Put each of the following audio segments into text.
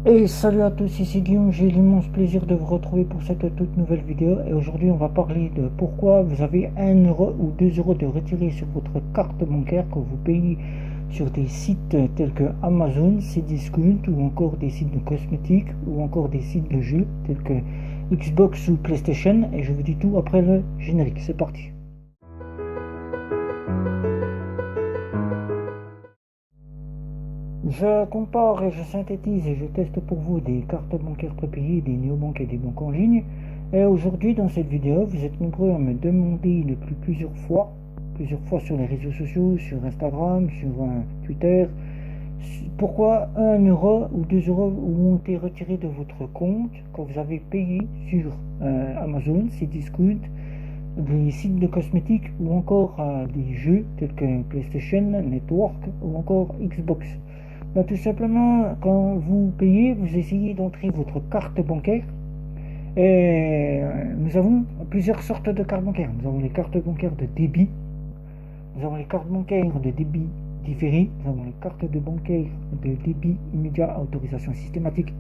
Et salut à tous, ici Guillaume, j'ai l'immense plaisir de vous retrouver pour cette toute nouvelle vidéo. Et aujourd'hui on va parler de pourquoi vous avez 1 € ou 2 € de retirés sur votre carte bancaire quand vous payez sur des sites tels que Amazon, Cdiscount ou encore des sites de cosmétiques ou encore des sites de jeux tels que Xbox ou PlayStation. Et je vous dis tout après le générique, c'est parti. Je compare et je synthétise et je teste pour vous des cartes bancaires prépayées, des néobanques et des banques en ligne. Et aujourd'hui, dans cette vidéo, vous êtes nombreux à me demander depuis plusieurs fois sur les réseaux sociaux, sur Instagram, sur Twitter, pourquoi 1 € ou 2 € ont été retirés de votre compte quand vous avez payé sur Amazon, Cdiscount, des sites de cosmétiques ou encore des jeux tels que PlayStation Network ou encore Xbox. Tout simplement, quand vous payez, vous essayez d'entrer votre carte bancaire. Et nous avons plusieurs sortes de cartes bancaires. Nous avons les cartes bancaires de débit, nous avons les cartes bancaires de débit différé, nous avons les cartes de bancaires de débit immédiat à autorisation systématique,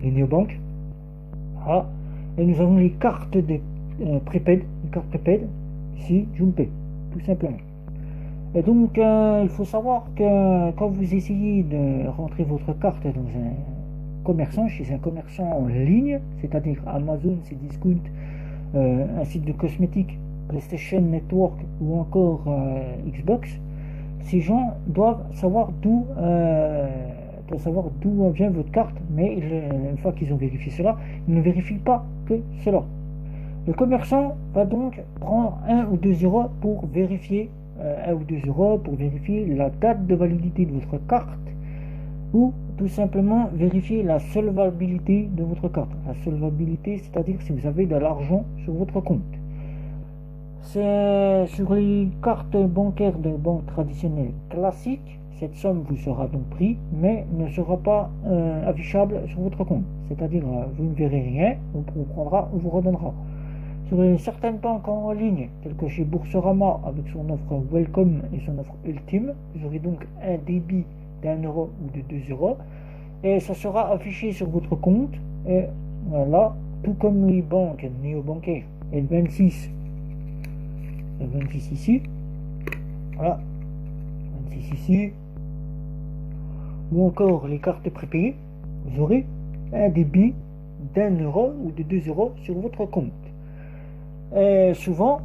les néobanques. Et nous avons les cartes de prépaid, les cartes prépaid, ici JunePay, tout simplement. Et donc, il faut savoir que quand vous essayez de rentrer votre carte dans un commerçant, chez un commerçant en ligne, c'est-à-dire Amazon, Cdiscount, un site de cosmétiques, PlayStation Network ou encore Xbox, ces gens doivent savoir d'où vient votre carte, mais une fois qu'ils ont vérifié cela, ils ne vérifient pas que cela. Le commerçant va donc prendre 1 ou 2 € pour vérifier 1 ou 2 € pour vérifier la date de validité de votre carte ou tout simplement vérifier la solvabilité de votre carte. La solvabilité, c'est-à-dire si vous avez de l'argent sur votre compte. C'est sur les cartes bancaires de banque traditionnelles classiques, cette somme vous sera donc prise, mais ne sera pas affichable sur votre compte. C'est-à-dire vous ne verrez rien, on vous prendra, on vous redonnera. Sur certaines banques en ligne, telles que chez Boursorama avec son offre Welcome et son offre Ultime, vous aurez donc un débit d'1 € ou de 2 € et ça sera affiché sur votre compte. Et voilà, tout comme les banques néobancaires et le 26 ici, voilà, 26 ici, ou encore les cartes prépayées, vous aurez un débit d'1 € ou de 2 € sur votre compte. Et souvent,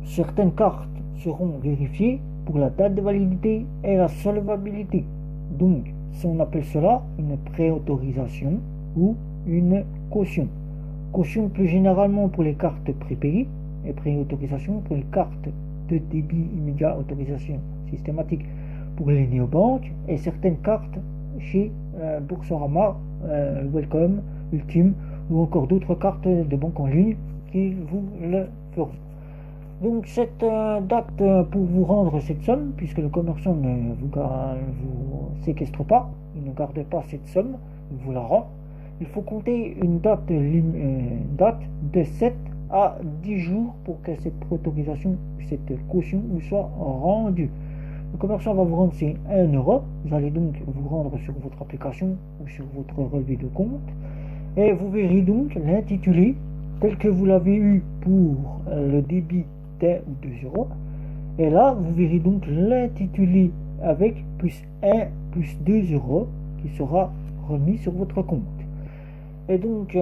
certaines cartes seront vérifiées pour la date de validité et la solvabilité. Donc, on appelle cela une préautorisation ou une caution. Caution plus généralement pour les cartes prépayées et préautorisation pour les cartes de débit immédiat à autorisation systématique pour les néobanques et certaines cartes chez Boursorama, Welcome, Ultime ou encore d'autres cartes de banque en ligne qui vous le feront. Donc cette date pour vous rendre cette somme, puisque le commerçant ne vous séquestre pas, il ne garde pas cette somme, il vous la rend, il faut compter une date de 7 à 10 jours pour que cette autorisation, cette caution vous soit rendue. Le commerçant va vous rendre ces 1 €, vous allez donc vous rendre sur votre application ou sur votre relevé de compte, et vous verrez donc l'intitulé tel que vous l'avez eu pour le débit d'1 ou 2 €. Et là, vous verrez donc l'intitulé avec plus 1 plus 2 € qui sera remis sur votre compte. Et donc,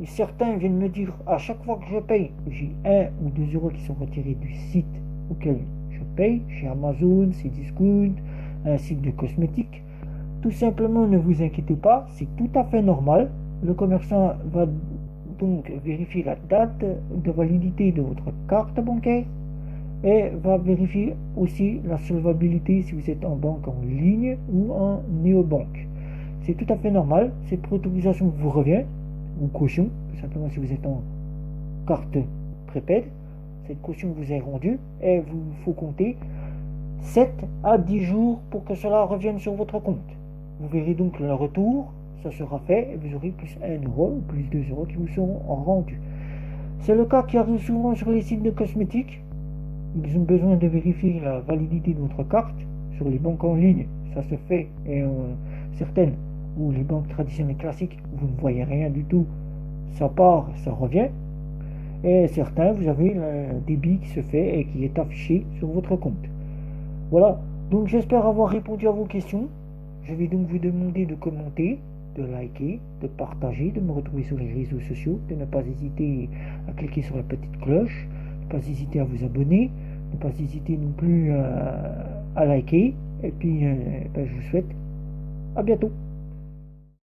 certains viennent me dire, à chaque fois que je paye, j'ai 1 ou 2 € qui sont retirés du site auquel je paye, chez Amazon, Cdiscount, un site de cosmétiques. Tout simplement, ne vous inquiétez pas, c'est tout à fait normal. Le commerçant va donc vérifier la date de validité de votre carte bancaire et va vérifier aussi la solvabilité si vous êtes en banque en ligne ou en néobanque. C'est tout à fait normal, cette préautorisation vous revient, ou caution, tout simplement si vous êtes en carte prépaid, cette caution vous est rendue et vous faut compter 7 à 10 jours pour que cela revienne sur votre compte. Vous verrez donc le retour, ça sera fait et vous aurez plus 1 € ou plus 2 € qui vous seront rendus. C'est le cas qui arrive souvent sur les sites de cosmétiques. Ils ont besoin de vérifier la validité de votre carte sur les banques en ligne. Ça se fait et certaines ou les banques traditionnelles classiques, vous ne voyez rien du tout. Ça part, ça revient. Et certains, vous avez le débit qui se fait et qui est affiché sur votre compte. Voilà, donc j'espère avoir répondu à vos questions. Je vais donc vous demander de commenter, de liker, de partager, de me retrouver sur les réseaux sociaux, de ne pas hésiter à cliquer sur la petite cloche, de ne pas hésiter à vous abonner, de ne pas hésiter non plus à liker. Et puis, je vous souhaite à bientôt.